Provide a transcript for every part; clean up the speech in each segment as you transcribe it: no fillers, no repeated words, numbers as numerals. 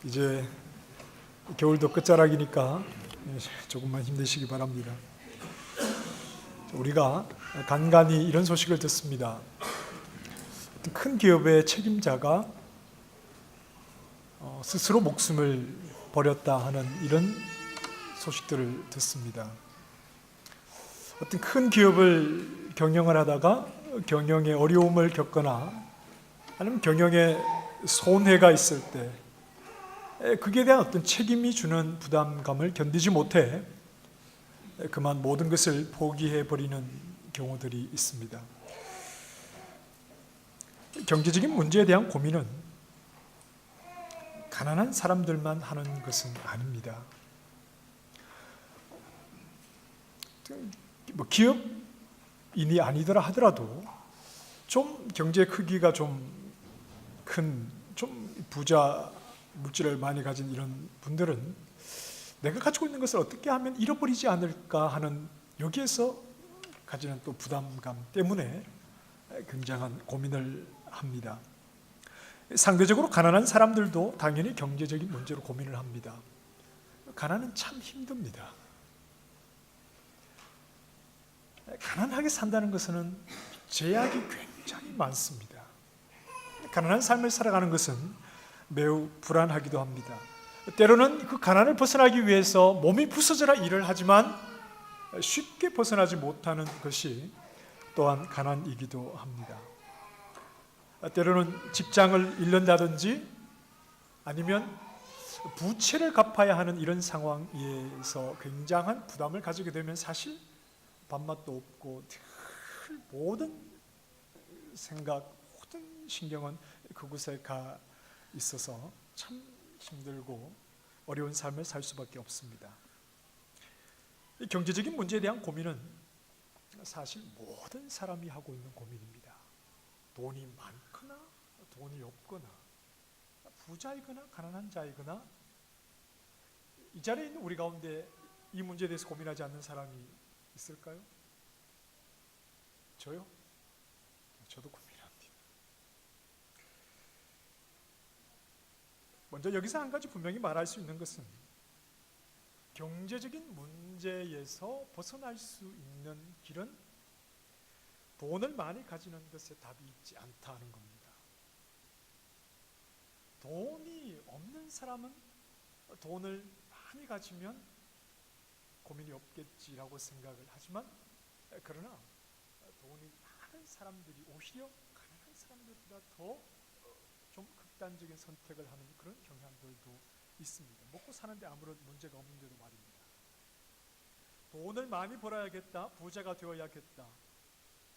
이제 겨울도 끝자락이니까 조금만 힘내시기 바랍니다. 우리가 간간히 이런 소식을 듣습니다. 큰 기업의 책임자가 스스로 목숨을 버렸다 하는 이런 소식들을 듣습니다. 어떤 큰 기업을 경영을 하다가 경영에 어려움을 겪거나 아니면 경영에 손해가 있을 때 그에 대한 어떤 책임이 주는 부담감을 견디지 못해 그만 모든 것을 포기해 버리는 경우들이 있습니다. 경제적인 문제에 대한 고민은 가난한 사람들만 하는 것은 아닙니다. 기업인이 아니더라 하더라도 좀 경제 크기가 좀 부자 물질을 많이 가진 이런 분들은 내가 가지고 있는 것을 어떻게 하면 잃어버리지 않을까 하는 여기에서 가지는 또 부담감 때문에 굉장한 고민을 합니다. 상대적으로 가난한 사람들도 당연히 경제적인 문제로 고민을 합니다. 가난은 참 힘듭니다. 가난하게 산다는 것은 제약이 굉장히 많습니다. 가난한 삶을 살아가는 것은 매우 불안하기도 합니다. 때로는 그 가난을 벗어나기 위해서 몸이 부서져라 일을 하지만 쉽게 벗어나지 못하는 것이 또한 가난이기도 합니다. 때로는 직장을 잃는다든지 아니면 부채를 갚아야 하는 이런 상황에서 굉장한 부담을 가지게 되면 사실 밥맛도 없고 모든 생각, 모든 신경은 그곳에 가 있어서 참 힘들고 어려운 삶을 살 수밖에 없습니다. 이 경제적인 문제에 대한 고민은 사실 모든 사람이 하고 있는 고민입니다. 돈이 많거나 돈이 없거나 부자이거나 가난한 자이거나 이 자리에 있는 우리 가운데 이 문제에 대해서 고민하지 않는 사람이 있을까요? 저요? 저도 고민합니다. 먼저 여기서 한 가지 분명히 말할 수 있는 것은 경제적인 문제에서 벗어날 수 있는 길은 돈을 많이 가지는 것에 답이 있지 않다는 겁니다. 돈이 없는 사람은 돈을 많이 가지면 고민이 없겠지라고 생각을 하지만 그러나 돈이 많은 사람들이 오히려 가난한 사람들보다 더 좀 극단적인 선택을 하는 그런 경향들도 있습니다. 먹고 사는데 아무런 문제가 없는데도 말입니다. 돈을 많이 벌어야겠다, 부자가 되어야겠다,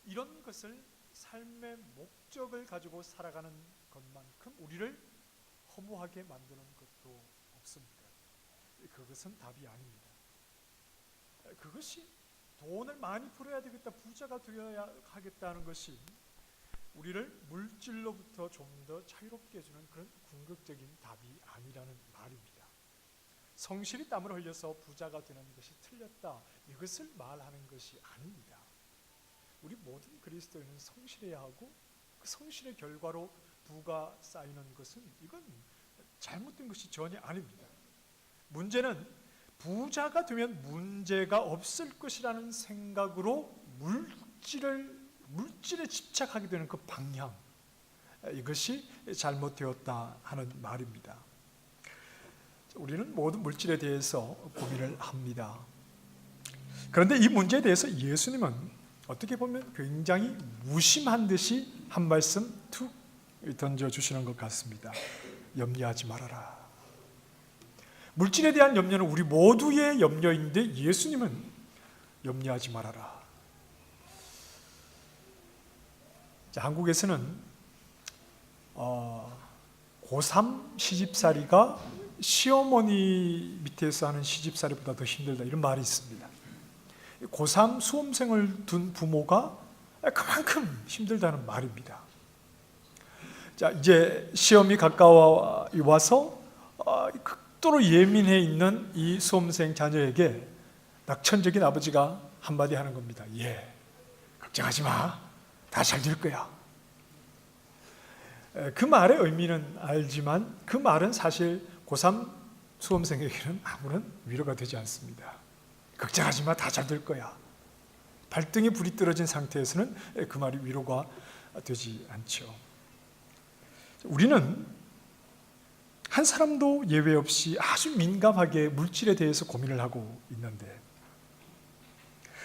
이런 것을 삶의 목적을 가지고 살아가는 것만큼 우리를 허무하게 만드는 것도 없습니다. 그것은 답이 아닙니다. 그것이 돈을 많이 벌어야 되겠다, 부자가 되어야 하겠다는 것이 우리를 물질로부터 좀 더 자유롭게 해주는 그런 궁극적인 답이 아니라는 말입니다. 성실히 땀을 흘려서 부자가 되는 것이 틀렸다, 이것을 말하는 것이 아닙니다. 우리 모든 그리스도인은 성실해야 하고 그 성실의 결과로 부가 쌓이는 것은 이건 잘못된 것이 전혀 아닙니다. 문제는 부자가 되면 문제가 없을 것이라는 생각으로 물질에 집착하게 되는 그 방향, 이것이 잘못되었다 하는 말입니다. 우리는 모든 물질에 대해서 고민을 합니다. 그런데 이 문제에 대해서 예수님은 어떻게 보면 굉장히 무심한 듯이 한 말씀 툭 던져주시는 것 같습니다. 염려하지 말아라. 물질에 대한 염려는 우리 모두의 염려인데 예수님은 염려하지 말아라. 자, 한국에서는 고3 시집살이가 시어머니 밑에서 하는 시집살이보다 더 힘들다, 이런 말이 있습니다. 고3 수험생을 둔 부모가 그만큼 힘들다는 말입니다. 자, 이제 시험이 가까워 와서 극도로 예민해 있는 이 수험생 자녀에게 낙천적인 아버지가 한마디 하는 겁니다. 걱정하지 마, 다 잘 될 거야. 그 말의 의미는 알지만 그 말은 사실 고3 수험생에게는 아무런 위로가 되지 않습니다. 걱정하지 마, 다 잘 될 거야. 발등에 불이 떨어진 상태에서는 그 말이 위로가 되지 않죠. 우리는 한 사람도 예외 없이 아주 민감하게 물질에 대해서 고민을 하고 있는데,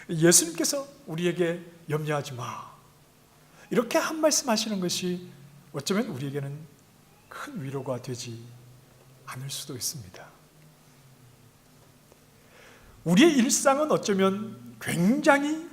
예수님께서 우리에게 염려하지 마, 이렇게 한 말씀 하시는 것이 어쩌면 우리에게는 큰 위로가 되지 않을 수도 있습니다. 우리의 일상은 어쩌면 굉장히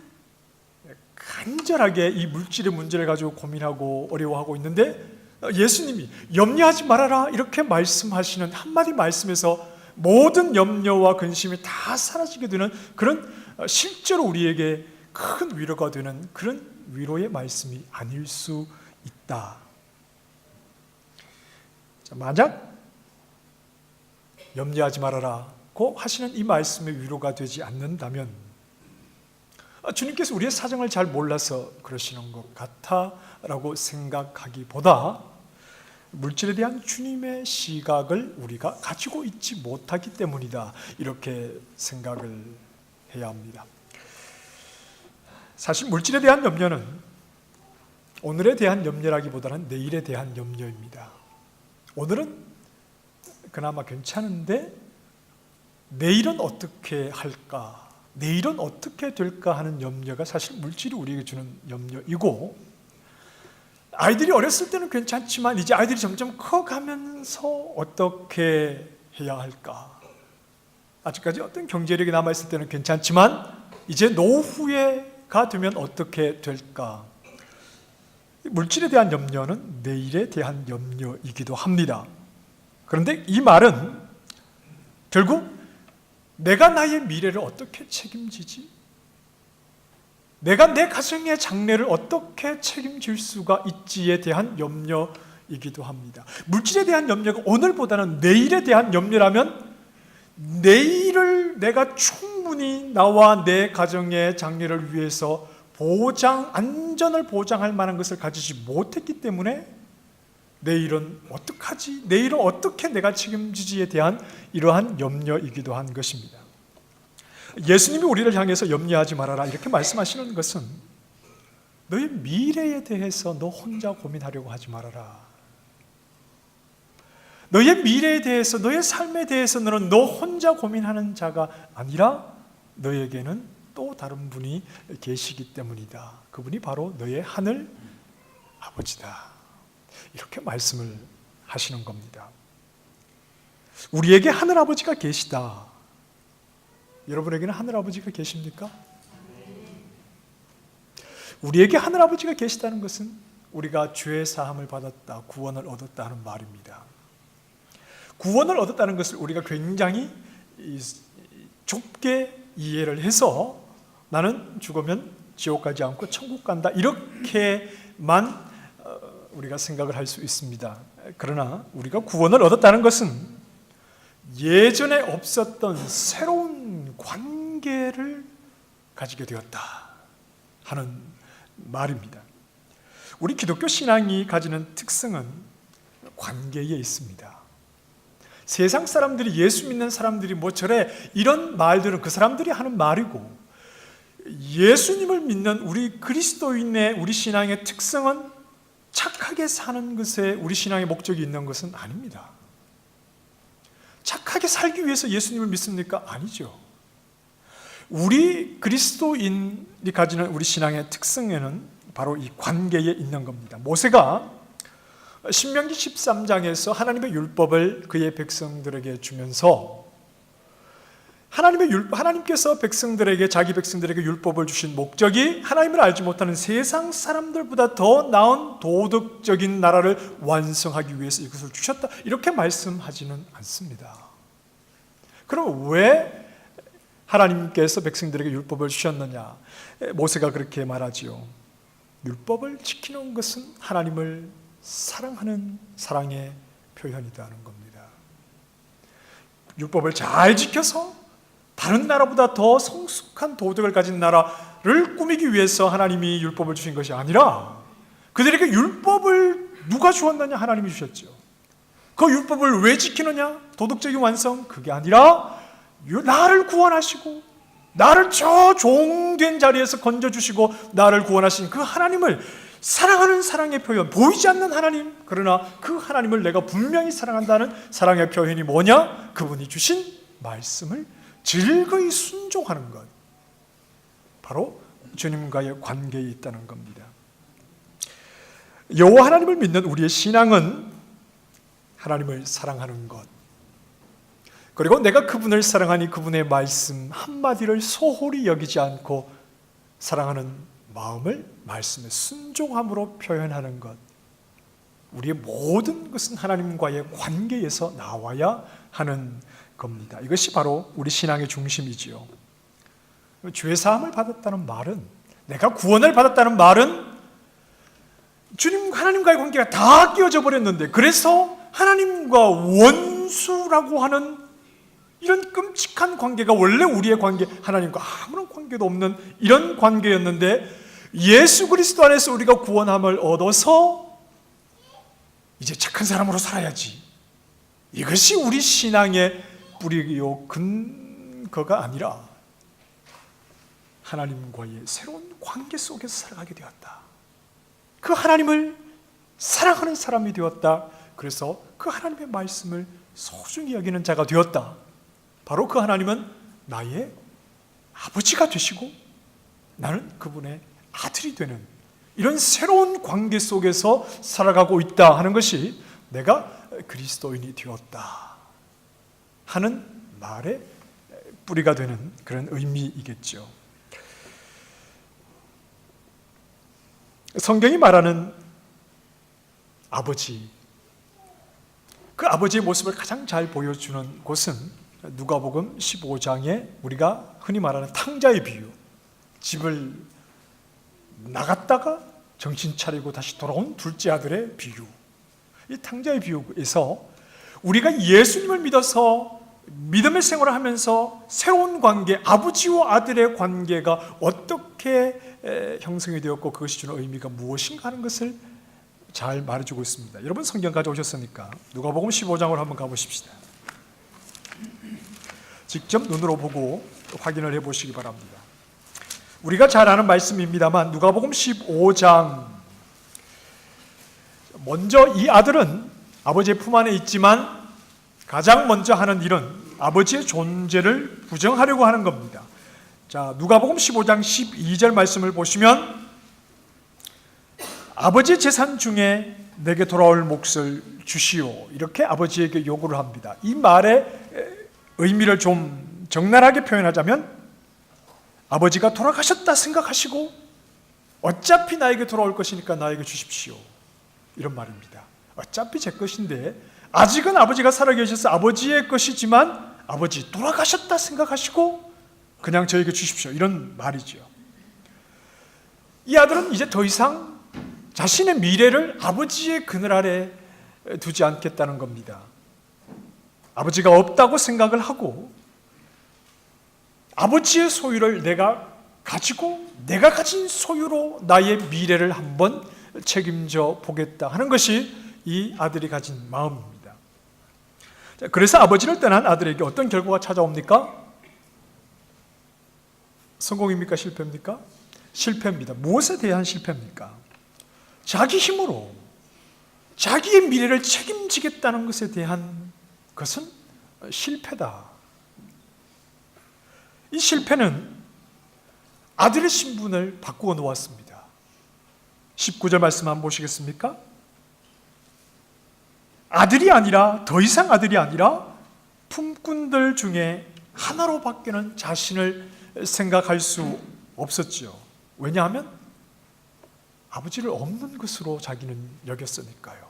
간절하게 이 물질의 문제를 가지고 고민하고 어려워하고 있는데, 예수님이 염려하지 말아라 이렇게 말씀하시는 한마디 말씀에서 모든 염려와 근심이 다 사라지게 되는 그런, 실제로 우리에게 큰 위로가 되는 그런 위로의 말씀이 아닐 수 있다. 자, 만약 염려하지 말아라고 하시는 이 말씀의 위로가 되지 않는다면 주님께서 우리의 사정을 잘 몰라서 그러시는 것 같아라고 생각하기보다 물질에 대한 주님의 시각을 우리가 가지고 있지 못하기 때문이다, 이렇게 생각을 해야 합니다. 사실 물질에 대한 염려는 오늘에 대한 염려라기보다는 내일에 대한 염려입니다. 오늘은 그나마 괜찮은데 내일은 어떻게 할까, 내일은 어떻게 될까 하는 염려가 사실 물질이 우리에게 주는 염려이고, 아이들이 어렸을 때는 괜찮지만 이제 아이들이 점점 커가면서 어떻게 해야 할까, 아직까지 어떤 경제력이 남아있을 때는 괜찮지만 이제 노후가 되면 어떻게 될까, 물질에 대한 염려는 내일에 대한 염려이기도 합니다. 그런데 이 말은 결국 내가 나의 미래를 어떻게 책임지지? 내가 내 가정의 장래를 어떻게 책임질 수가 있지에 대한 염려이기도 합니다. 물질에 대한 염려가 오늘보다는 내일에 대한 염려라면, 내일을 내가 충분히 나와 내 가정의 장래를 위해서 안전을 보장할 만한 것을 가지지 못했기 때문에 내일은 어떡하지? 내일은 어떻게 내가 책임지지에 대한 이러한 염려이기도 한 것입니다. 예수님이 우리를 향해서 염려하지 말아라 이렇게 말씀하시는 것은 너의 미래에 대해서 너 혼자 고민하려고 하지 말아라. 너의 미래에 대해서, 너의 삶에 대해서 너는 너 혼자 고민하는 자가 아니라 너에게는 또 다른 분이 계시기 때문이다. 그분이 바로 너의 하늘 아버지다. 이렇게 말씀을 하시는 겁니다. 우리에게 하늘 아버지가 계시다. 여러분에게는 하늘 아버지가 계십니까? 우리에게 하늘 아버지가 계시다는 것은 우리가 죄 사함을 받았다, 구원을 얻었다 하는 말입니다. 구원을 얻었다는 것을 우리가 굉장히 좁게 이해를 해서 나는 죽으면 지옥 가지 않고 천국 간다, 이렇게만 우리가 생각을 할 수 있습니다. 그러나 우리가 구원을 얻었다는 것은 예전에 없었던 새로운 관계를 가지게 되었다 하는 말입니다. 우리 기독교 신앙이 가지는 특성은 관계에 있습니다. 세상 사람들이, 예수 믿는 사람들이 뭐 저래 이런 말들은 그 사람들이 하는 말이고, 예수님을 믿는 우리 그리스도인의 우리 신앙의 특성은 착하게 사는 것에 우리 신앙의 목적이 있는 것은 아닙니다. 착하게 살기 위해서 예수님을 믿습니까? 아니죠. 우리 그리스도인이 가지는 우리 신앙의 특성에는 바로 이 관계에 있는 겁니다. 모세가 신명기 13장에서 하나님의 율법을 그의 백성들에게 주면서 하나님께서 자기 백성들에게 율법을 주신 목적이 하나님을 알지 못하는 세상 사람들보다 더 나은 도덕적인 나라를 완성하기 위해서 이것을 주셨다, 이렇게 말씀하지는 않습니다. 그럼 왜 하나님께서 백성들에게 율법을 주셨느냐? 모세가 그렇게 말하지요. 율법을 지키는 것은 하나님을 사랑하는 사랑의 표현이라는 겁니다. 율법을 잘 지켜서 다른 나라보다 더 성숙한 도덕을 가진 나라를 꾸미기 위해서 하나님이 율법을 주신 것이 아니라, 그들에게 율법을 누가 주었느냐? 하나님이 주셨죠. 그 율법을 왜 지키느냐? 도덕적인 완성? 그게 아니라 나를 구원하시고 나를 저 종된 자리에서 건져주시고 나를 구원하신 그 하나님을 사랑하는 사랑의 표현, 보이지 않는 하나님, 그러나 그 하나님을 내가 분명히 사랑한다는 사랑의 표현이 뭐냐? 그분이 주신 말씀을 즐거이 순종하는 것, 바로 주님과의 관계에 있다는 겁니다. 여호와 하나님을 믿는 우리의 신앙은 하나님을 사랑하는 것, 그리고 내가 그분을 사랑하니 그분의 말씀 한마디를 소홀히 여기지 않고 사랑하는 마음을 말씀에 순종함으로 표현하는 것, 우리의 모든 것은 하나님과의 관계에서 나와야 하는 겁니다. 이것이 바로 우리 신앙의 중심이지요. 죄사함을 받았다는 말은, 내가 구원을 받았다는 말은 주님 하나님과의 관계가 다 끼어져 버렸는데, 그래서 하나님과 원수라고 하는 이런 끔찍한 관계가 원래 우리의 관계, 하나님과 아무런 관계도 없는 이런 관계였는데, 예수 그리스도 안에서 우리가 구원함을 얻어서 이제 착한 사람으로 살아야지, 이것이 우리 신앙의 뿌리요 근거가 아니라 하나님과의 새로운 관계 속에서 살아가게 되었다. 그 하나님을 사랑하는 사람이 되었다. 그래서 그 하나님의 말씀을 소중히 여기는 자가 되었다. 바로 그 하나님은 나의 아버지가 되시고 나는 그분의 아들이 되는 이런 새로운 관계 속에서 살아가고 있다 하는 것이 내가 그리스도인이 되었다 하는 말의 뿌리가 되는 그런 의미이겠죠. 성경이 말하는 아버지, 그 아버지의 모습을 가장 잘 보여주는 곳은 누가복음 15장에 우리가 흔히 말하는 탕자의 비유, 집을 나갔다가 정신 차리고 다시 돌아온 둘째 아들의 비유, 이 탕자의 비유에서 우리가 예수님을 믿어서 믿음의 생활을 하면서 새로운 관계, 아버지와 아들의 관계가 어떻게 형성이 되었고 그것이 주는 의미가 무엇인가 하는 것을 잘 말해주고 있습니다. 여러분 성경 가져오셨으니까 누가복음 15장으로 한번 가보십시다. 직접 눈으로 보고 확인을 해보시기 바랍니다. 우리가 잘 아는 말씀입니다만 누가복음 15장, 먼저 이 아들은 아버지의 품 안에 있지만 가장 먼저 하는 일은 아버지의 존재를 부정하려고 하는 겁니다. 자, 누가복음 15장 12절 말씀을 보시면 아버지의 재산 중에 내게 돌아올 몫을 주시오, 이렇게 아버지에게 요구를 합니다. 이 말의 의미를 좀 적나라하게 표현하자면 아버지가 돌아가셨다 생각하시고 어차피 나에게 돌아올 것이니까 나에게 주십시오, 이런 말입니다. 어차피 제 것인데 아직은 아버지가 살아계셔서 아버지의 것이지만 아버지 돌아가셨다 생각하시고 그냥 저에게 주십시오, 이런 말이죠. 이 아들은 이제 더 이상 자신의 미래를 아버지의 그늘 아래 두지 않겠다는 겁니다. 아버지가 없다고 생각을 하고 아버지의 소유를 내가 가지고 내가 가진 소유로 나의 미래를 한번 책임져 보겠다 하는 것이 이 아들이 가진 마음입니다. 그래서 아버지를 떠난 아들에게 어떤 결과가 찾아옵니까? 성공입니까? 실패입니까? 실패입니다. 무엇에 대한 실패입니까? 자기 힘으로 자기의 미래를 책임지겠다는 것에 대한 것은 실패다. 이 실패는 아들의 신분을 바꾸어 놓았습니다. 19절 말씀 한번 보시겠습니까? 아들이 아니라, 더 이상 아들이 아니라 품꾼들 중에 하나로 밖에는 자신을 생각할 수 없었죠. 왜냐하면 아버지를 없는 것으로 자기는 여겼으니까요.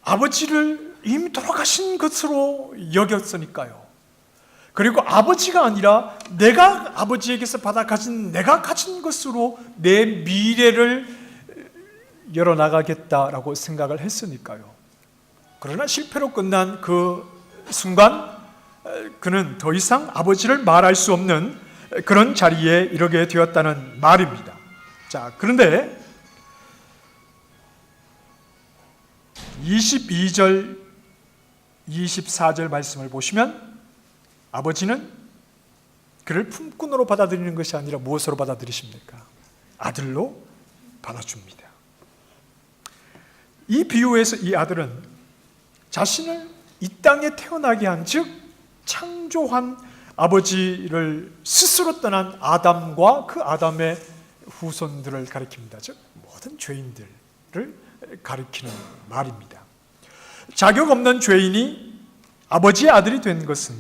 아버지를 이미 돌아가신 것으로 여겼으니까요. 그리고 아버지가 아니라 내가 아버지에게서 받아 가진 내가 가진 것으로 내 미래를 열어나가겠다라고 생각을 했으니까요. 그러나 실패로 끝난 그 순간 그는 더 이상 아버지를 말할 수 없는 그런 자리에 이르게 되었다는 말입니다. 자, 그런데 22절, 24절 말씀을 보시면 아버지는 그를 품꾼으로 받아들이는 것이 아니라 무엇으로 받아들이십니까? 아들로 받아줍니다. 이 비유에서 이 아들은 자신을 이 땅에 태어나게 한 즉 창조한 아버지를 스스로 떠난 아담과 그 아담의 후손들을 가리킵니다. 즉 모든 죄인들을 가리키는 말입니다. 자격 없는 죄인이 아버지의 아들이 된 것은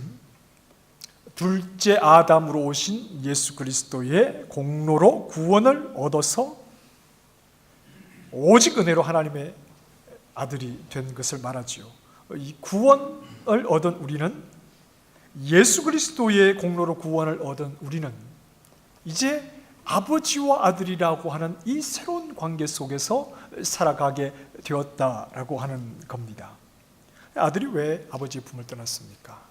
둘째 아담으로 오신 예수 그리스도의 공로로 구원을 얻어서 오직 은혜로 하나님의 아들이 된 것을 말하지요. 이 구원을 얻은 우리는, 예수 그리스도의 공로로 구원을 얻은 우리는 이제 아버지와 아들이라고 하는 이 새로운 관계 속에서 살아가게 되었다라고 하는 겁니다. 아들이 왜 아버지의 품을 떠났습니까?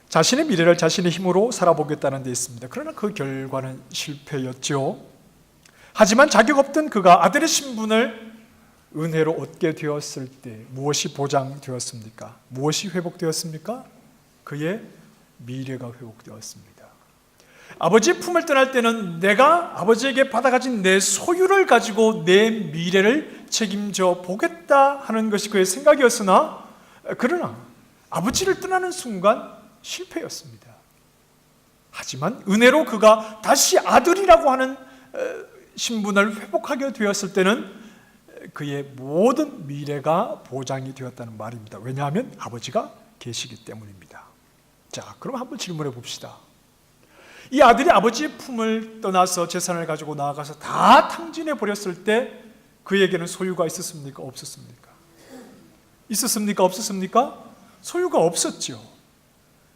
자신의 미래를 자신의 힘으로 살아보겠다는 데 있습니다. 그러나 그 결과는 실패였죠. 하지만 자격 없던 그가 아들의 신분을 은혜로 얻게 되었을 때 무엇이 보장되었습니까? 무엇이 회복되었습니까? 그의 미래가 회복되었습니다. 아버지의 품을 떠날 때는 내가 아버지에게 받아가진 내 소유를 가지고 내 미래를 책임져 보겠다 하는 것이 그의 생각이었으나, 그러나 아버지를 떠나는 순간 실패였습니다. 하지만 은혜로 그가 다시 아들이라고 하는 신분을 회복하게 되었을 때는 그의 모든 미래가 보장이 되었다는 말입니다. 왜냐하면 아버지가 계시기 때문입니다. 자, 그럼 한번 질문해 봅시다. 이 아들이 아버지의 품을 떠나서 재산을 가지고 나아가서 다 탕진해 버렸을 때 그에게는 소유가 있었습니까? 없었습니까? 있었습니까? 없었습니까? 소유가 없었죠.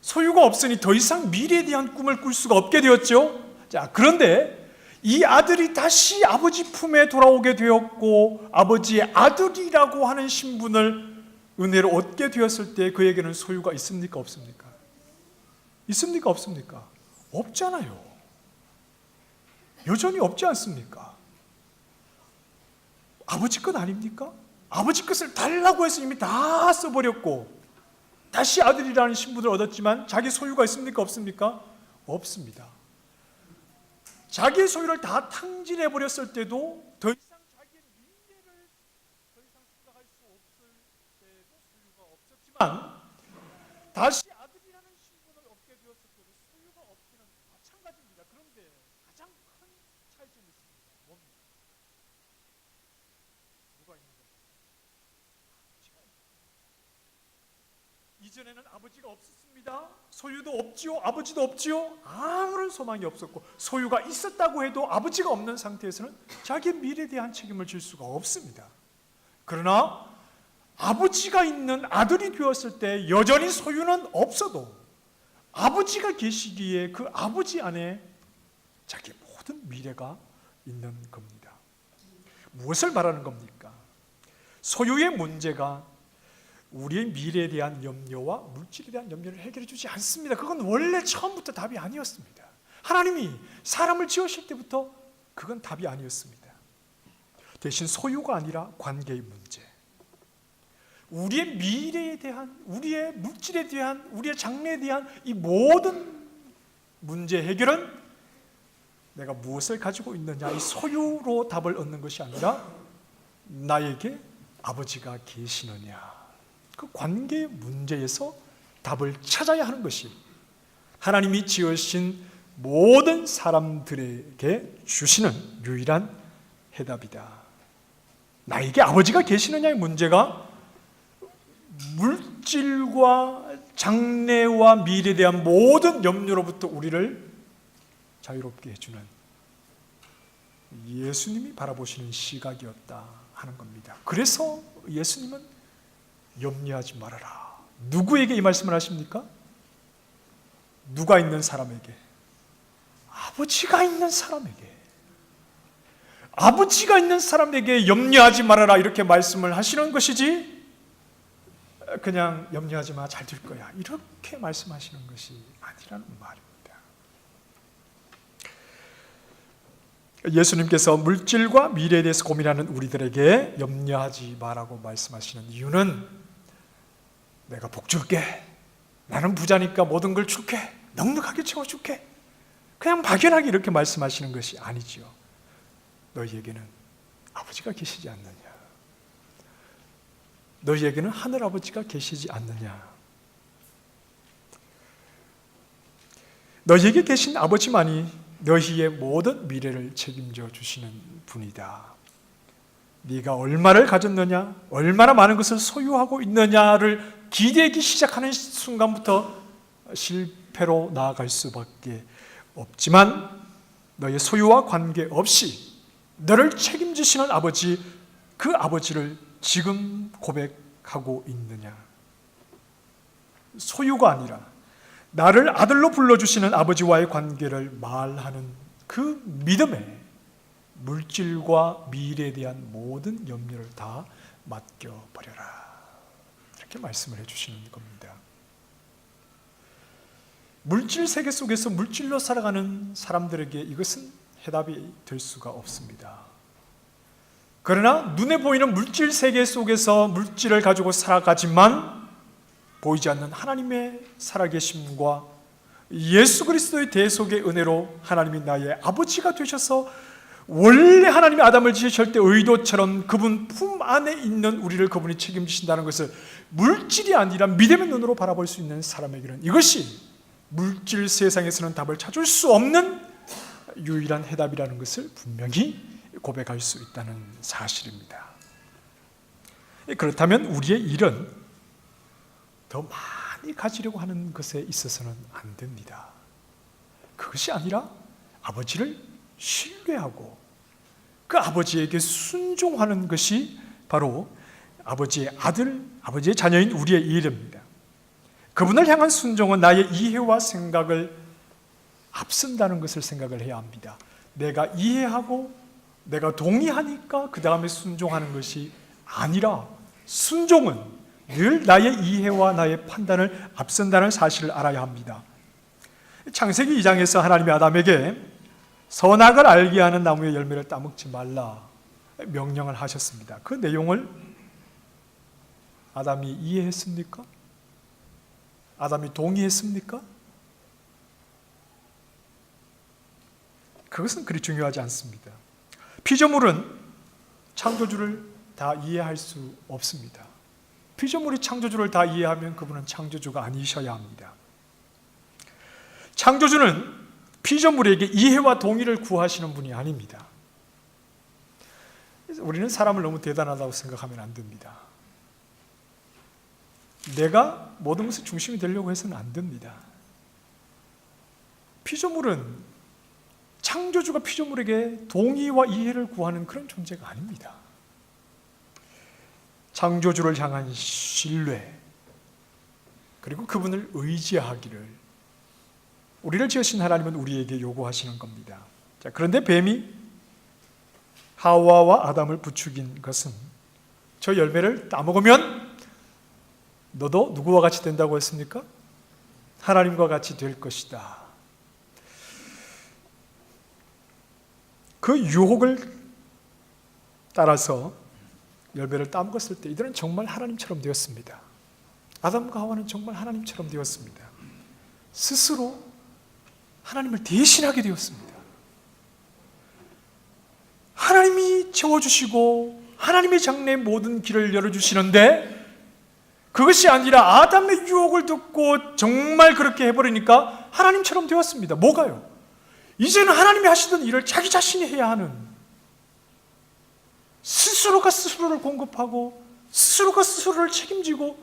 소유가 없으니 더 이상 미래에 대한 꿈을 꿀 수가 없게 되었죠. 자, 그런데 이 아들이 다시 아버지 품에 돌아오게 되었고 아버지의 아들이라고 하는 신분을 은혜로 얻게 되었을 때 그에게는 소유가 있습니까? 없습니까? 있습니까? 없습니까? 없잖아요. 여전히 없지 않습니까? 아버지 것 아닙니까? 아버지 것을 달라고 해서 이미 다 써버렸고 다시 아들이라는 신분을 얻었지만 자기 소유가 있습니까? 없습니까? 없습니다. 자기의 소유를 다 탕진해 버렸을 때도 더 이상 자기의 미래를 더 이상 생각할 수 없을 때도 소유가 없었지만 다시 아들이라는 신분을 얻게 되었을 때도 소유가 없기는 마찬가지입니다. 그런데 가장 큰 차이점이 있습니다. 뭡니까? 누가 있는 겁니까? 아버지가 있는 겁니다. 이전에는 아버지가 없었습니다. 소유도 없지요. 아버지도 없지요. 아무런 소망이 없었고 소유가 있었다고 해도 아버지가 없는 상태에서는 자기의 미래에 대한 책임을 질 수가 없습니다. 그러나 아버지가 있는 아들이 되었을 때 여전히 소유는 없어도 아버지가 계시기에 그 아버지 안에 자기 모든 미래가 있는 겁니다. 무엇을 말하는 겁니까? 소유의 문제가 우리의 미래에 대한 염려와 물질에 대한 염려를 해결해 주지 않습니다. 그건 원래 처음부터 답이 아니었습니다. 하나님이 사람을 지으실 때부터 그건 답이 아니었습니다. 대신 소유가 아니라 관계의 문제, 우리의 미래에 대한, 우리의 물질에 대한, 우리의 장래에 대한 이 모든 문제 해결은 내가 무엇을 가지고 있느냐, 이 소유로 답을 얻는 것이 아니라 나에게 아버지가 계시느냐, 그 관계의 문제에서 답을 찾아야 하는 것이 하나님이 지으신 모든 사람들에게 주시는 유일한 해답이다. 나에게 아버지가 계시느냐의 문제가 물질과 장래와 미래에 대한 모든 염려로부터 우리를 자유롭게 해주는 예수님이 바라보시는 시각이었다 하는 겁니다. 그래서 예수님은 염려하지 말아라. 누구에게 이 말씀을 하십니까? 누가 있는 사람에게? 아버지가 있는 사람에게. 아버지가 있는 사람에게 염려하지 말아라 이렇게 말씀을 하시는 것이지 그냥 염려하지 마, 잘 될 거야 이렇게 말씀하시는 것이 아니라는 말입니다. 예수님께서 물질과 미래에 대해서 고민하는 우리들에게 염려하지 말라고 말씀하시는 이유는 내가 복 줄게, 나는 부자니까 모든 걸 줄게, 넉넉하게 채워줄게, 그냥 막연하게 이렇게 말씀하시는 것이 아니지요. 너희에게는 아버지가 계시지 않느냐, 너희에게는 하늘아버지가 계시지 않느냐, 너희에게 계신 아버지만이 너희의 모든 미래를 책임져 주시는 분이다. 네가 얼마를 가졌느냐, 얼마나 많은 것을 소유하고 있느냐를 기대기 시작하는 순간부터 실패로 나아갈 수밖에 없지만, 너의 소유와 관계없이 너를 책임지시는 아버지, 그 아버지를 지금 고백하고 있느냐. 소유가 아니라 나를 아들로 불러주시는 아버지와의 관계를 말하는 그 믿음에 물질과 미래에 대한 모든 염려를 다 맡겨버려라, 이렇게 말씀을 해주시는 겁니다. 물질 세계 속에서 물질로 살아가는 사람들에게 이것은 해답이 될 수가 없습니다. 그러나 눈에 보이는 물질 세계 속에서 물질을 가지고 살아가지만 보이지 않는 하나님의 살아계심과 예수 그리스도의 대속의 은혜로 하나님이 나의 아버지가 되셔서 원래 하나님이 아담을 지으실 때 의도처럼 그분 품 안에 있는 우리를 그분이 책임지신다는 것을 물질이 아니라 믿음의 눈으로 바라볼 수 있는 사람에게는 이것이 물질 세상에서는 답을 찾을 수 없는 유일한 해답이라는 것을 분명히 고백할 수 있다는 사실입니다. 그렇다면 우리의 일은 더 많이 가지려고 하는 것에 있어서는 안 됩니다. 그것이 아니라 아버지를 신뢰하고 그 아버지에게 순종하는 것이 바로 아버지의 아들, 아버지의 자녀인 우리의 일입니다. 그분을 향한 순종은 나의 이해와 생각을 앞선다는 것을 생각을 해야 합니다. 내가 이해하고 내가 동의하니까 그 다음에 순종하는 것이 아니라, 순종은 늘 나의 이해와 나의 판단을 앞선다는 사실을 알아야 합니다. 창세기 2장에서 하나님이 아담에게 선악을 알게 하는 나무의 열매를 따먹지 말라 명령을 하셨습니다. 그 내용을 아담이 이해했습니까? 아담이 동의했습니까? 그것은 그리 중요하지 않습니다. 피조물은 창조주를 다 이해할 수 없습니다. 피조물이 창조주를 다 이해하면 그분은 창조주가 아니셔야 합니다. 창조주는 피조물에게 이해와 동의를 구하시는 분이 아닙니다. 우리는 사람을 너무 대단하다고 생각하면 안 됩니다. 내가 모든 것의 중심이 되려고 해서는 안 됩니다. 피조물은 창조주가 피조물에게 동의와 이해를 구하는 그런 존재가 아닙니다. 창조주를 향한 신뢰, 그리고 그분을 의지하기를 우리를 지으신 하나님은 우리에게 요구하시는 겁니다. 자, 그런데 뱀이 하와와 아담을 부추긴 것은 저 열매를 따먹으면 너도 누구와 같이 된다고 했습니까? 하나님과 같이 될 것이다. 그 유혹을 따라서 열매를 따먹었을 때 이들은 정말 하나님처럼 되었습니다. 아담과 하와는 정말 하나님처럼 되었습니다. 스스로 하나님을 대신하게 되었습니다. 하나님이 채워주시고 하나님의 장래의 모든 길을 열어주시는데 그것이 아니라 아담의 유혹을 듣고 정말 그렇게 해버리니까 하나님처럼 되었습니다. 뭐가요? 이제는 하나님이 하시던 일을 자기 자신이 해야 하는, 스스로가 스스로를 공급하고 스스로가 스스로를 책임지고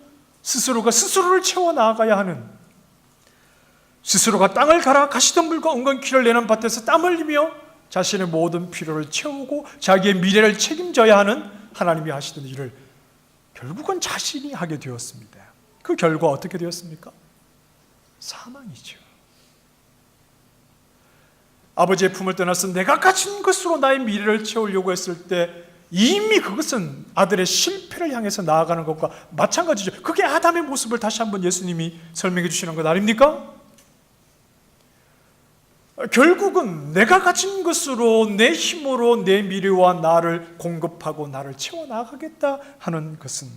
스스로가 스스로를 채워나가야 하는, 스스로가 땅을 갈아 가시덤불과 엉겅퀴를 내는 밭에서 땀 흘리며 자신의 모든 필요를 채우고 자기의 미래를 책임져야 하는 하나님이 하시던 일을 결국은 자신이 하게 되었습니다. 그 결과 어떻게 되었습니까? 사망이죠. 아버지의 품을 떠나서 내가 가진 것으로 나의 미래를 채우려고 했을 때 이미 그것은 아들의 실패를 향해서 나아가는 것과 마찬가지죠. 그게 아담의 모습을 다시 한번 예수님이 설명해 주시는 것 아닙니까? 결국은 내가 가진 것으로 내 힘으로 내 미래와 나를 공급하고 나를 채워나가겠다 하는 것은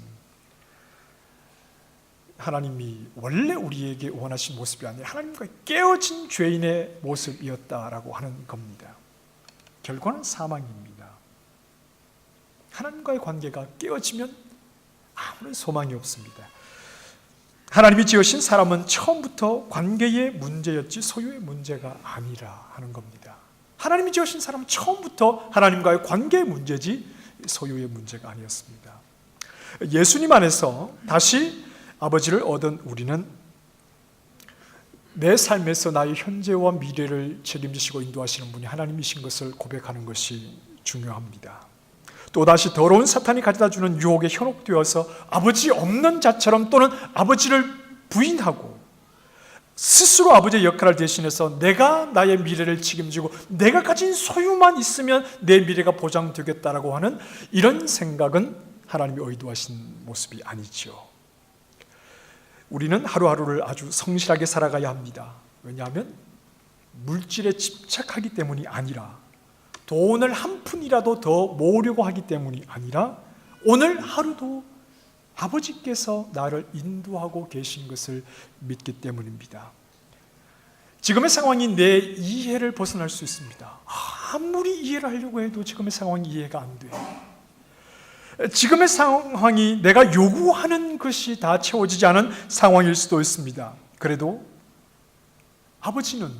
하나님이 원래 우리에게 원하신 모습이 아니라 하나님과 깨어진 죄인의 모습이었다라고 하는 겁니다. 결과는 사망입니다. 하나님과의 관계가 깨어지면 아무런 소망이 없습니다. 하나님이 지으신 사람은 처음부터 관계의 문제였지 소유의 문제가 아니라 하는 겁니다. 하나님이 지으신 사람은 처음부터 하나님과의 관계의 문제지 소유의 문제가 아니었습니다. 예수님 안에서 다시 아버지를 얻은 우리는 내 삶에서 나의 현재와 미래를 책임지시고 인도하시는 분이 하나님이신 것을 고백하는 것이 중요합니다. 또다시 더러운 사탄이 가져다주는 유혹에 현혹되어서 아버지 없는 자처럼 또는 아버지를 부인하고 스스로 아버지의 역할을 대신해서 내가 나의 미래를 책임지고 내가 가진 소유만 있으면 내 미래가 보장되겠다라고 하는 이런 생각은 하나님이 의도하신 모습이 아니죠. 우리는 하루하루를 아주 성실하게 살아가야 합니다. 왜냐하면 물질에 집착하기 때문이 아니라 돈을 한 푼이라도 더 모으려고 하기 때문이 아니라 오늘 하루도 아버지께서 나를 인도하고 계신 것을 믿기 때문입니다. 지금의 상황이 내 이해를 벗어날 수 있습니다. 아무리 이해를 하려고 해도 지금의 상황이 이해가 안 돼요. 지금의 상황이 내가 요구하는 것이 다 채워지지 않은 상황일 수도 있습니다. 그래도 아버지는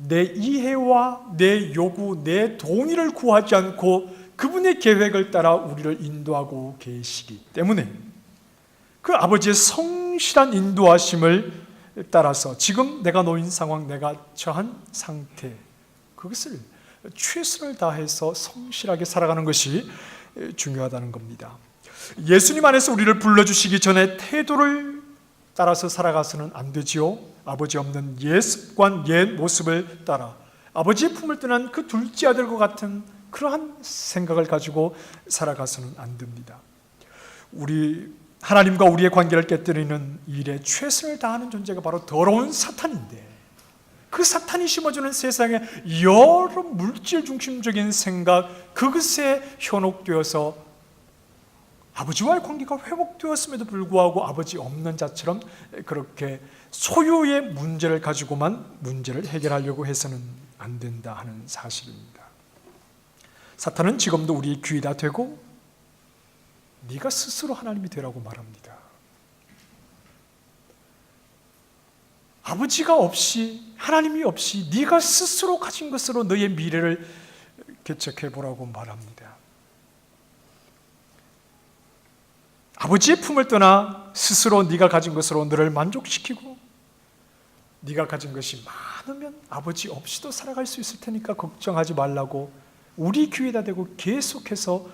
내 이해와 내 요구, 내 동의를 구하지 않고 그분의 계획을 따라 우리를 인도하고 계시기 때문에 그 아버지의 성실한 인도하심을 따라서 지금 내가 놓인 상황, 내가 처한 상태, 그것을 최선을 다해서 성실하게 살아가는 것이 중요하다는 겁니다. 예수님 안에서 우리를 불러주시기 전에 태도를 따라서 살아가서는 안 되지요. 아버지 없는 옛 습관, 옛 모습을 따라 아버지의 품을 떠난 그 둘째 아들과 같은 그러한 생각을 가지고 살아가서는 안 됩니다. 우리 하나님과 우리의 관계를 깨뜨리는 일에 최선을 다하는 존재가 바로 더러운 사탄인데 그 사탄이 심어주는 세상에 여러 물질 중심적인 생각, 그것에 현혹되어서 아버지와의 관계가 회복되었음에도 불구하고 아버지 없는 자처럼 그렇게 소유의 문제를 가지고만 문제를 해결하려고 해서는 안 된다 하는 사실입니다. 사탄은 지금도 우리의 귀에다 대고 네가 스스로 하나님이 되라고 말합니다. 아버지가 없이, 하나님이 없이 네가 스스로 가진 것으로 너의 미래를 개척해보라고 말합니다. 아버지의 품을 떠나 스스로 네가 가진 것으로 너를 만족시키고 네가 가진 것이 많으면 아버지 없이도 살아갈 수 있을 테니까 걱정하지 말라고 우리 귀에다 대고 계속해서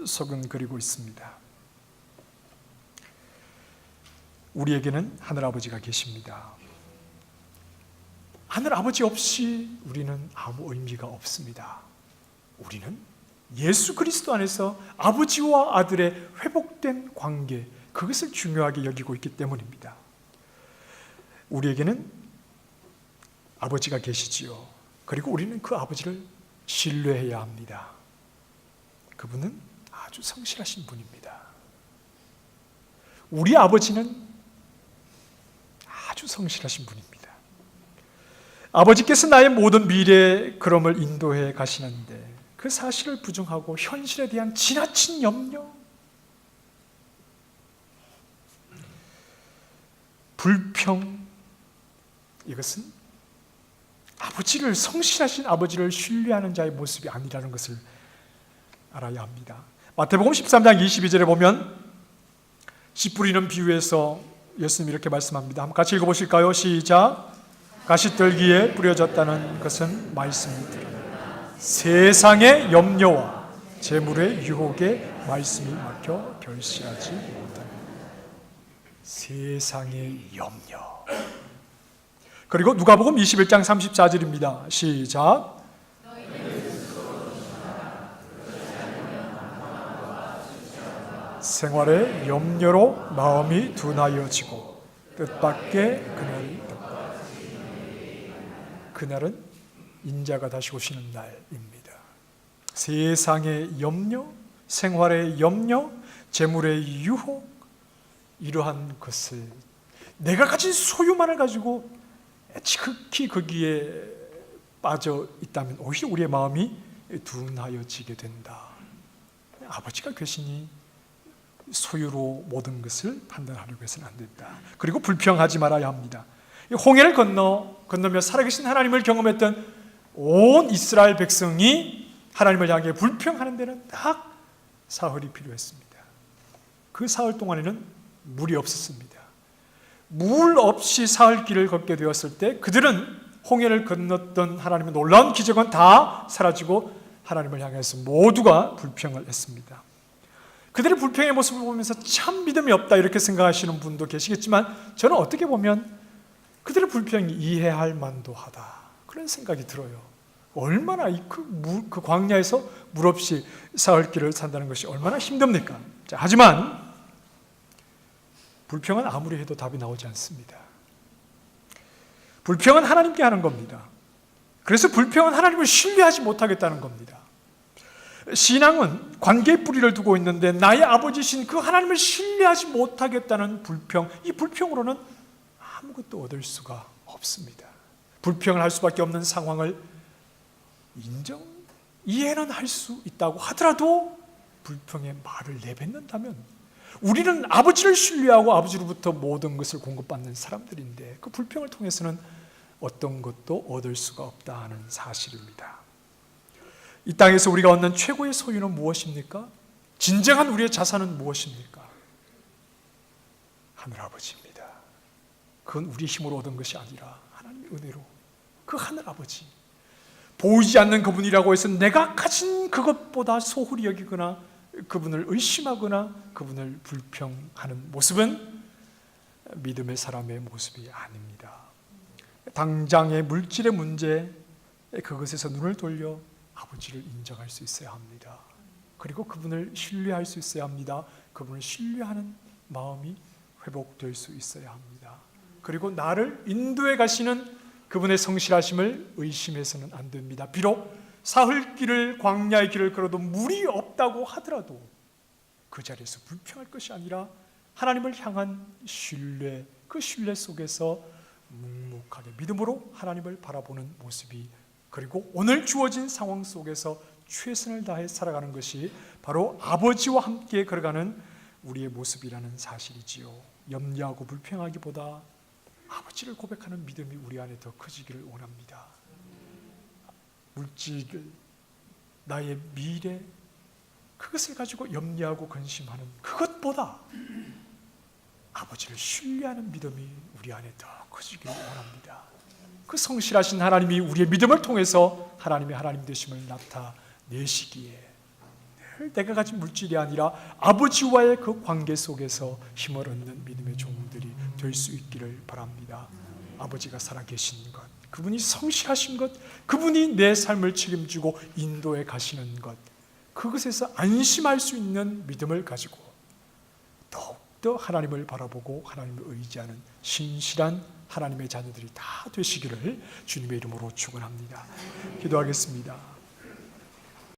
소근거리고 있습니다. 우리에게는 하늘아버지가 계십니다. 하늘아버지 없이 우리는 아무 의미가 없습니다. 우리는 예수 그리스도 안에서 아버지와 아들의 회복된 관계, 그것을 중요하게 여기고 있기 때문입니다. 우리에게는 아버지가 계시지요. 그리고 우리는 그 아버지를 신뢰해야 합니다. 그분은 아주 성실하신 분입니다. 우리 아버지는 아주 성실하신 분입니다. 아버지께서 나의 모든 미래의 걸음을 인도해 가시는데 그 사실을 부정하고 현실에 대한 지나친 염려, 불평, 이것은 아버지를, 성실하신 아버지를 신뢰하는 자의 모습이 아니라는 것을 알아야 합니다. 마태복음 13장 22절에 보면 씨 뿌리는 비유에서 예수님이 이렇게 말씀합니다. 한번 같이 읽어보실까요? 시작. 가시떨기에 뿌려졌다는 것은 말씀입니다. 세상의 염려와 재물의 유혹에 말씀이 막혀 결실하지 못합니다. 세상의 염려. 그리고 누가복음 21장 34절입니다. 시작. 생활의 염려로 마음이 둔하여지고 뜻밖의 그날이 있다. 그날은 인자가 다시 오시는 날입니다. 세상의 염려, 생활의 염려, 재물의 유혹, 이러한 것을 내가 가진 소유만을 가지고 지극히 거기에 빠져 있다면 오히려 우리의 마음이 둔하여지게 된다. 아버지가 계시니 소유로 모든 것을 판단하려고 해서는 안 된다. 그리고 불평하지 말아야 합니다. 홍해를 건너며 살아계신 하나님을 경험했던 온 이스라엘 백성이 하나님을 향해 불평하는 데는 딱 사흘이 필요했습니다. 그 사흘 동안에는 물이 없었습니다. 물 없이 사흘길을 걷게 되었을 때 그들은 홍해를 건넜던 하나님의 놀라운 기적은 다 사라지고 하나님을 향해서 모두가 불평을 했습니다. 그들의 불평의 모습을 보면서 참 믿음이 없다 이렇게 생각하시는 분도 계시겠지만 저는 어떻게 보면 그들의 불평이 이해할 만도 하다 그런 생각이 들어요. 얼마나 그 광야에서 물 없이 사흘길을 산다는 것이 얼마나 힘듭니까? 자, 하지만 불평은 아무리 해도 답이 나오지 않습니다. 불평은 하나님께 하는 겁니다. 그래서 불평은 하나님을 신뢰하지 못하겠다는 겁니다. 신앙은 관계의 뿌리를 두고 있는데 나의 아버지신 그 하나님을 신뢰하지 못하겠다는 불평, 이 불평으로는 아무것도 얻을 수가 없습니다. 불평을 할 수밖에 없는 상황을 이해는 할 수 있다고 하더라도 불평의 말을 내뱉는다면 우리는 아버지를 신뢰하고 아버지로부터 모든 것을 공급받는 사람들인데 그 불평을 통해서는 어떤 것도 얻을 수가 없다 하는 사실입니다. 이 땅에서 우리가 얻는 최고의 소유는 무엇입니까? 진정한 우리의 자산은 무엇입니까? 하늘아버지입니다. 그건 우리 힘으로 얻은 것이 아니라 하나님의 은혜로 그 하늘아버지, 보이지 않는 그분이라고 해서 내가 가진 그것보다 소홀히 여기거나 그분을 의심하거나 그분을 불평하는 모습은 믿음의 사람의 모습이 아닙니다. 당장의 물질의 문제, 그것에서 눈을 돌려 아버지를 인정할 수 있어야 합니다. 그리고 그분을 신뢰할 수 있어야 합니다. 그분을 신뢰하는 마음이 회복될 수 있어야 합니다. 그리고 나를 인도해 가시는 그분의 성실하심을 의심해서는 안 됩니다. 비록 사흘길을 광야의 길을 걸어도 물이 없다고 하더라도 그 자리에서 불평할 것이 아니라 하나님을 향한 신뢰, 그 신뢰 속에서 묵묵하게 믿음으로 하나님을 바라보는 모습이, 그리고 오늘 주어진 상황 속에서 최선을 다해 살아가는 것이 바로 아버지와 함께 걸어가는 우리의 모습이라는 사실이지요. 염려하고 불평하기보다 아버지를 고백하는 믿음이 우리 안에 더 커지기를 원합니다. 물질, 나의 미래, 그것을 가지고 염려하고 근심하는 그것보다 아버지를 신뢰하는 믿음이 우리 안에 더 커지기를 원합니다. 그 성실하신 하나님이 우리의 믿음을 통해서 하나님의 하나님 되심을 나타내시기에 늘 내가 가진 물질이 아니라 아버지와의 그 관계 속에서 힘을 얻는 믿음의 종들이 될 수 있기를 바랍니다. 아버지가 살아계신 것, 그분이 성실하신 것, 그분이 내 삶을 책임지고 인도해 가시는 것, 그것에서 안심할 수 있는 믿음을 가지고 더욱더 하나님을 바라보고 하나님을 의지하는 신실한 하나님의 자녀들이 다 되시기를 주님의 이름으로 축원합니다. 기도하겠습니다.